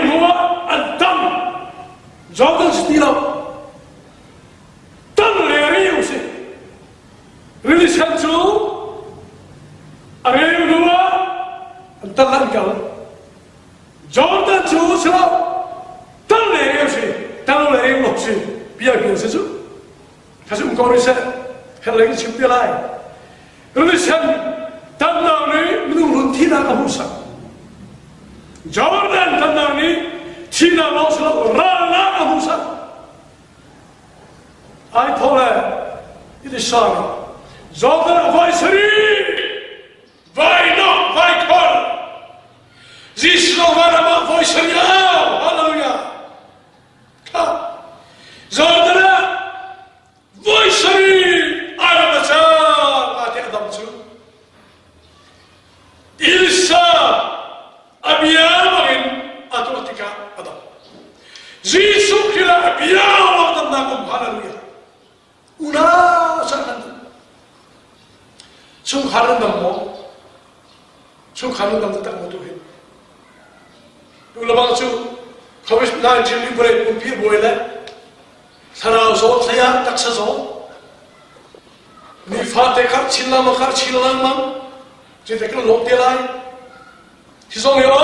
nuwa adam. Jordan stilo tan le se. Religion chu areu nuwa talan kal. Jordan chu sila tan le se. Tan le lo se. Biar biar se chu. Kasih kau riset, kalau lagi cipta lain. Riset tanah ni menurut tina kamu sah. Jordan tanah ni tina langsung rana kamu sah. I told her, ini sorry. Jordan advisory, why not, why call? This no one about advisory. Hallelujah. Jordan. Voice-ri aramacha ate adam chu Ilsa abia magin atotika adam Jesus kila abia adam nakum hallelujah una sanan chung haran dam tak mo tu he tu labang chu COVID-19 ni boleh pumpi boleh sarau so saya tak seso ni fate kar chilla makar chilla mang jadi kan lok dia lai hisong yo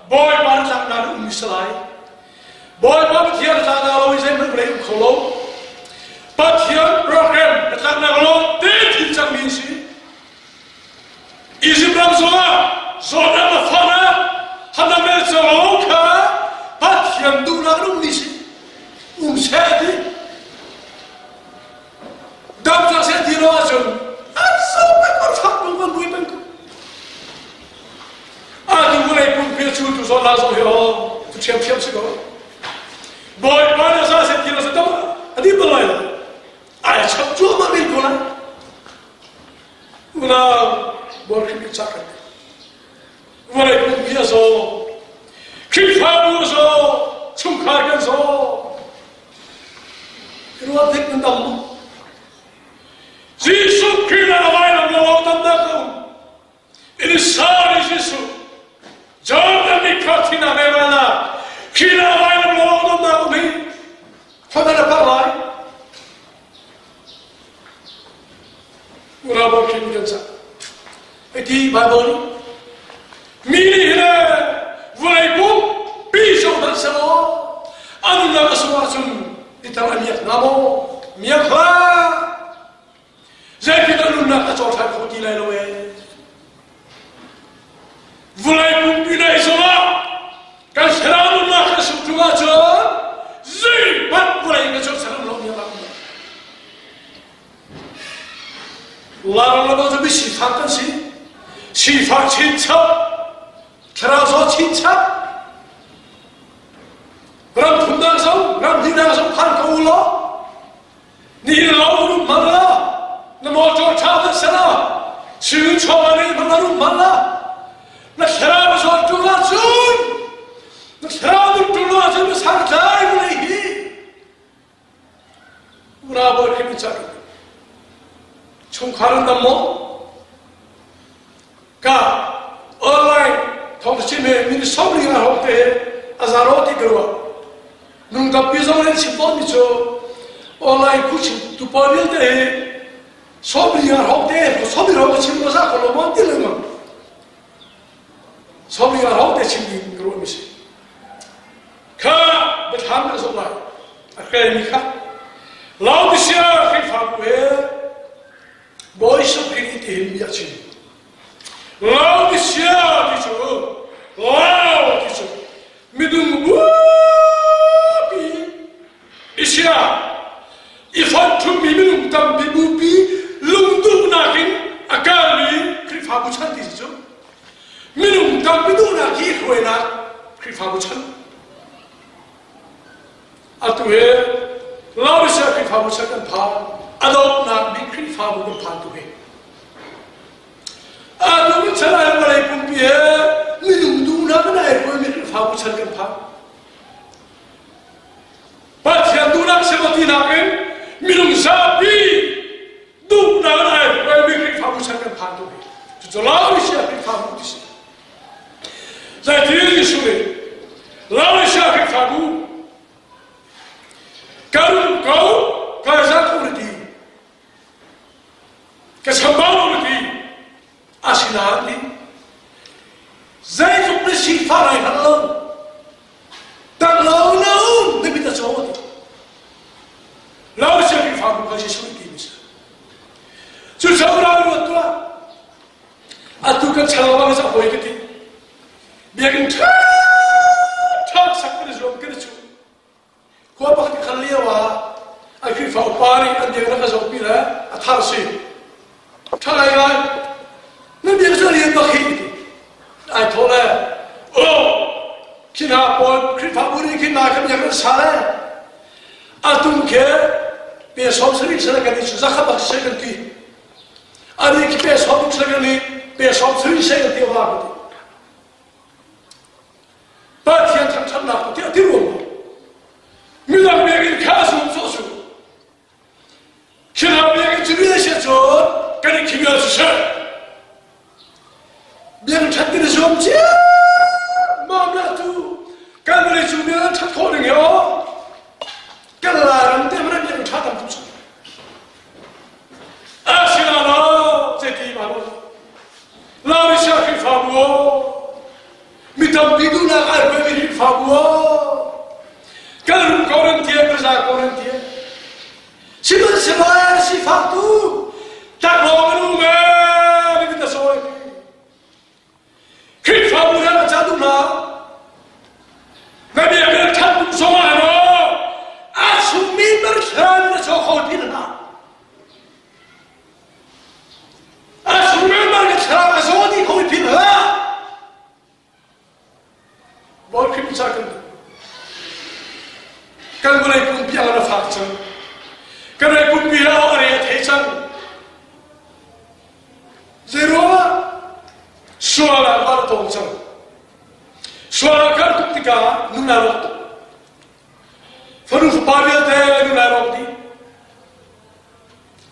boy par chang na misalai boy par thiar chang na lo isai men break kholo pathian program chang na lo te thi chang min si isi bram so na ma fana hana me so ka pathian du na rum ni si sedi dam sa sedi lo ajon so pe por fak pun bui pen ko tu mulai pun pe chu tu so la so yo tu chem se go boy pa sa sedi lo so dam adi bolai ai chap chu ma bil ko la una bor ki chak mulai pun pe so ki fa bu so chung khar kan so Keluar tek tentang Jesus kira awal Allah tentang ini sahari Jesus jangan dikatina merana kira awal Allah tentang ini pada dapat lain berapa kini jensa itu Bible milih le mulai pun pisau dan semua anu nak semua Itara miak namo miak ha zai kita luna ka chot ha khoti lai lo e vulai pun pinai sola ka seramu na ka subtuga cho zai pat vulai ka chot salam lo miak la la la to bi sifa kan sifa chincha keraso chincha Ram thundang song, ram dinang song phan kau lo, ni lau rum mala, namo jo chava sala, siu chawani manarum mala, na sharab so tula sun, na sharab tula sun sarjai mulai hi, urabar kini cakap, chung kharan namo, ka online me min sobri nga hote azaroti garwa nung da pizong len chipon ni cho online kuchi tu pawil te sobri nga hote sobri ro chim sa ko lo mon ti le ma sobri nga hote chim ni garwa mi se ka batham na so la akay mi kha lao di sia khi fa ku he boy so khi ti him ya chim lao di sia di cho lao di cho midung bupi isia ifan tu midung tam bupi lungdu na kin akali khi fa bu chan di cho midung tam midung na ki khoi na khi fa bu chan atu he lao di sia khi fa bu chan kan pha adop na bi khi fa bu kan pha tu he adu chala balai pumpi he minum du na na e ko mi fa bu chan kan pha pa thian du na se mati na ken minum sa bi du na na e ko mi fa bu chan kan pha tu he tu lao di sia khi fa bu ti se za ti ni su le lao di sia khi fa bu karum kau ka za ku ri ka sambal ri asinali zai zu presi farai hallo tak lo no de bita chodi lo se ki fa ku ka jesu ki misa chu sabra ro to atu ka chalawa sa hoi ki biagin thak sakre zo ke chu ko ba ki khalliya wa ai ki fa pari an de na ka zo pi la athar se thalai lai nên bây giờ liền bác khi ai thôi là khi nào bọn khi pháp bùi khi nào các nhà cái sao đấy tung kia bây giờ sống sẽ đi cái này chúng ta không bắt sẽ cái gì anh ấy khi bây giờ sống sẽ cái này bây giờ sống sẽ đi cái gì vào cái ba thiên thằng thằng nào cũng tiêu luôn người làm việc cái khá sung sốt sung khi nào bây giờ cái chuyện này sẽ chốt cái này khi nào sẽ biar chakir zoom je, mana tu, kan boleh cuma chak calling yo, kan larang tu mana biar chak tam tu. Asyiklah, jadi mana, lalu siapa fabu, mitam bidu nak apa beri fabu, kalau koran dia kerja koran dia, siapa sifat tu, tak mau menunggu, kita soal. Khi pháp bùi là cha đúng nào ngày bây giờ thân cũng sống à nó sung mi mất sơn là cho khôi pin nào sung mi mất sơn là số đi khôi pin hả bọn khi mình sao cần cái này cũng biết là phạt chứ cái này cũng biết là ở đây thấy chăng zero suara baru tahu macam suara kan ketika nunarok Faruf Pavel te nunarok di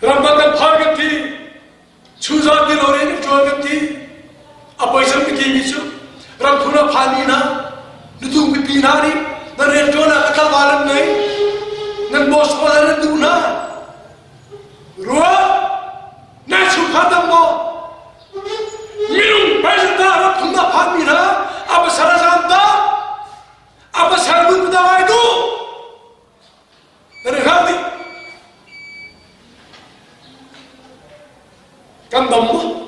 rambakan fargan ti chuzat di lori ni chuagan ti apa isam ki misu ram thuna phani na nutung pi pinari na re jona akal walan nai nan bos walan duna ruwa na chukhatam mo minum pasal darah tunda pamina apa sarasanta apa sarbu pedawai itu dari hati kan damu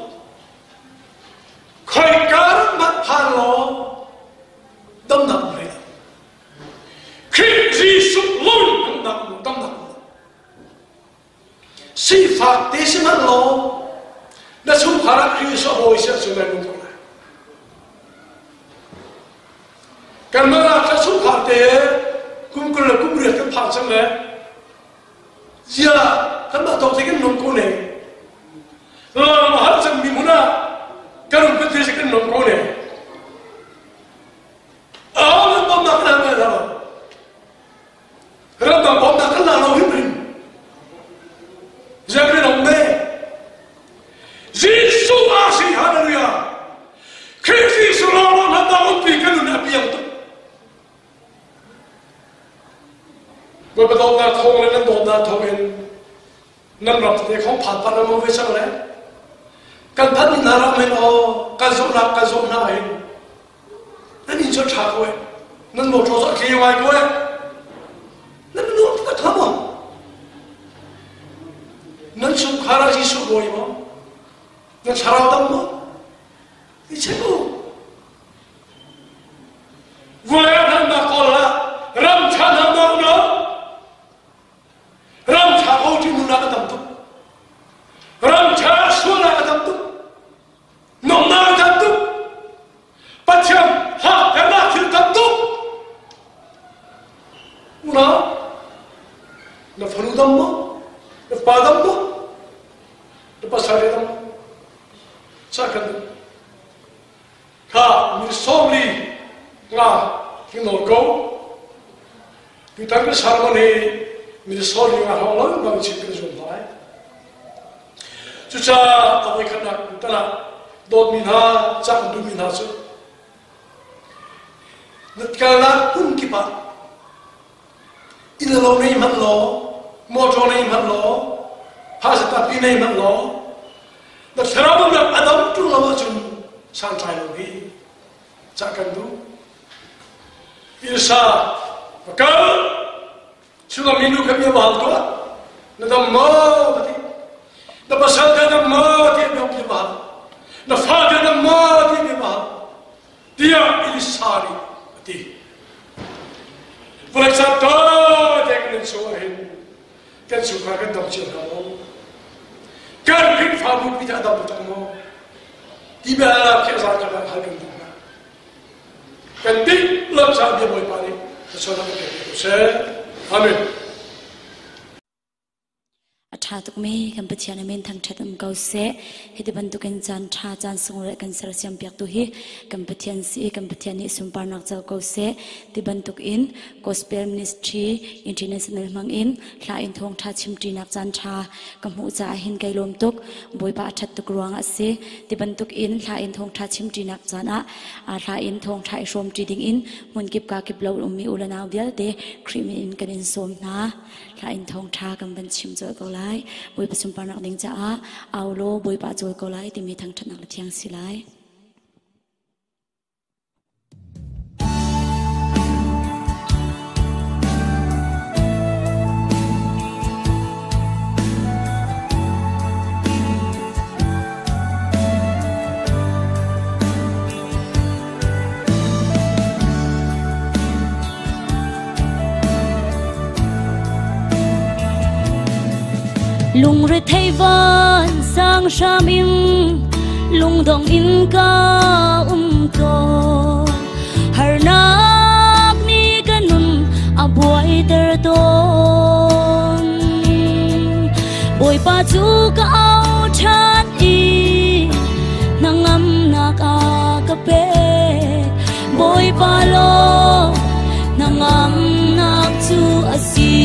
koi kar mat phalo dam dam mereka kiri suplun dam dam sifat desiman lo na sung harap Kristo ho isa sungai nunggu na. Karena nak sung harte kumkul na kumri kan pasang na. Dia kan tak tahu sekian nunggu na. Mahal sang mimuna kan betul sekian nunggu na. Awak bom nak nama dah. Kerana bom nak nama hibrin. Jangan nunggu. Jesus, hallelujah. Kristi selalu hendak đột na thong lên nên đột na thong in nênรับthì không phạt phạt nó mới sao đấy cần thân mình làm mình cần dùng na in nên in cho chả quên nên một chỗ sợ khi ngoài quên nên nó có thấm không nên sung khá là gì sung bồi mà nên sao đâu mà thì chết luôn vừa ăn mà còn là ram cha nam đâu nữa ram cha ô chỉ muốn làm cái tầm ram cha xuống là cái tầm nông na tầm bắt chăm ha cái nào thì tầm nó phần tâm mà nó ba tâm mà nó ba sai tâm sao cần ha mình sống đi là cái nồi câu thì tăng cái sản phẩm này mình sống đi là họ lớn bằng chỉ cái dùng lại chú cha ở đây khán giả chúng ta là đốt mình ha chắc đúng mình ha chứ nứt cái là cũng kịp à in lâu này mất lo motor này mất lo hashtag này mất lo nó sẽ ra một cái adam chung là chung sang trái lâu đi chắc cần đủ Isa bakal sudah minum kami bahal tu, nadam mati, nabasal nadam mati kami bahal, nafad nadam mati kami bahal, dia ilisari mati. Boleh satu jangan suahin, kan suka kan dam cium kan kita fahamut kita dam bertemu, tiba lah kita akan hal itu. Kandi lam sa dia boy pare so na ke se amen atha tuk me kan pathian amen thang thatam kau se hedi bantu kan chan tha chan sungre kan sar siam piak tu hi kan pathian si kan pathian ni sumpar nak chau kau se ti bantuk in gospel ministry international mang in hla in thong tha chimti nak chan tha kamu cha hin kai lom tuk boi pa that tuk ruang ase ti bantuk in hla in thong tha chimti nak chana a hla in thong tha rom ti ding in mun kip ka kip lo ummi ulana bial te khrimin in kan in som na hla in thong tha kan ban chim jo ko lai boi pa sumpar nak ding cha a aulo boi pa jo ko lai ti mi thang that nak la thiang si lai lung re thei van sang sham in lung dong in ka to har nak ni kanun abuai ter ton boy pa chu ka au chat i nangam nak a ka pe boy pa lo nangam nak chu asi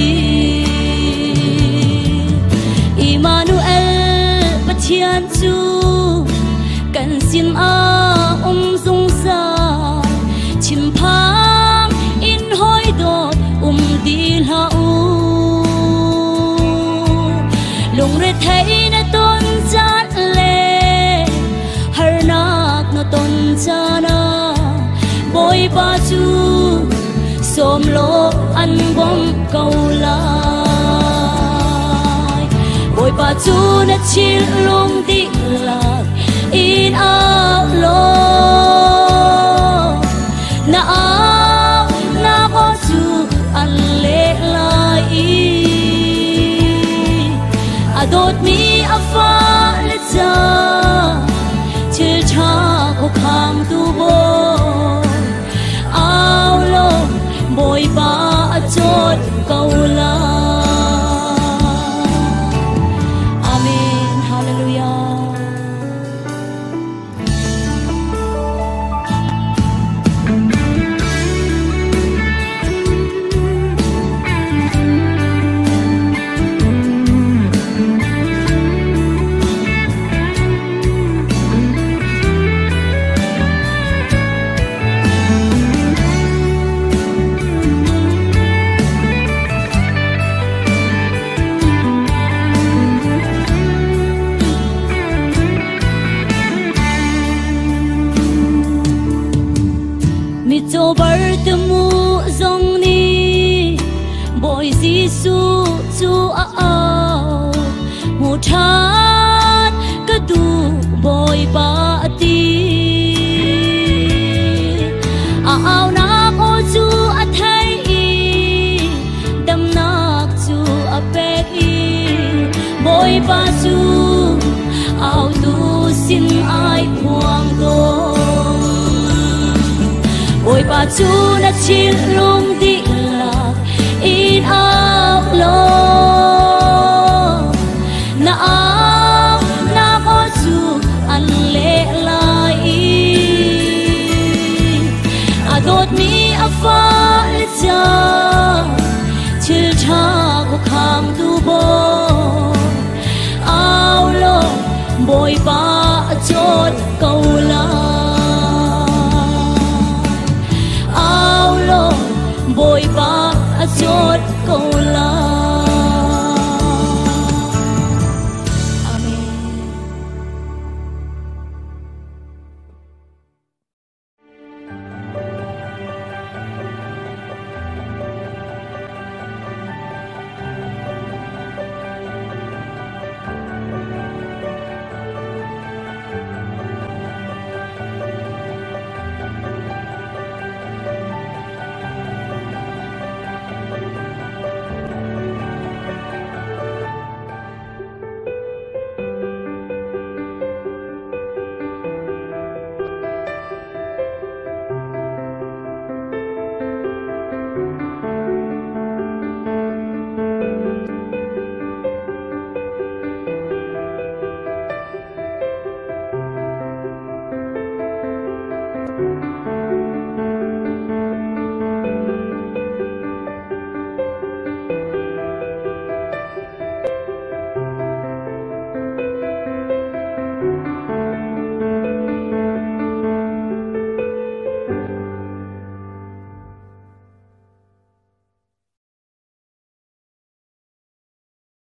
Emmanuel pathian chu kan sin a sung sa chim phang in hoi dot di la u lung re thei na ton chat le har nak no ton chana boy pa chu som lo an bom kau la boy pa chu na chil lung di lak in out lo na ko chu an le lai adot mi afa le cha chil cha ko khang tu bo out lo boy pa chot kau la ao mu than ka du boy pa ti ao na ko chu a thai i dam nak chu a pek i boy pa chu ao tu sin ai khoang do boy pa chu na chil lung di lạc in ao lo na ao na ko chu an le lai adot mi a fa cha chil tha ko kham tu bo ao lo boy pa chốt câu la ao lo boy pa chốt câu la.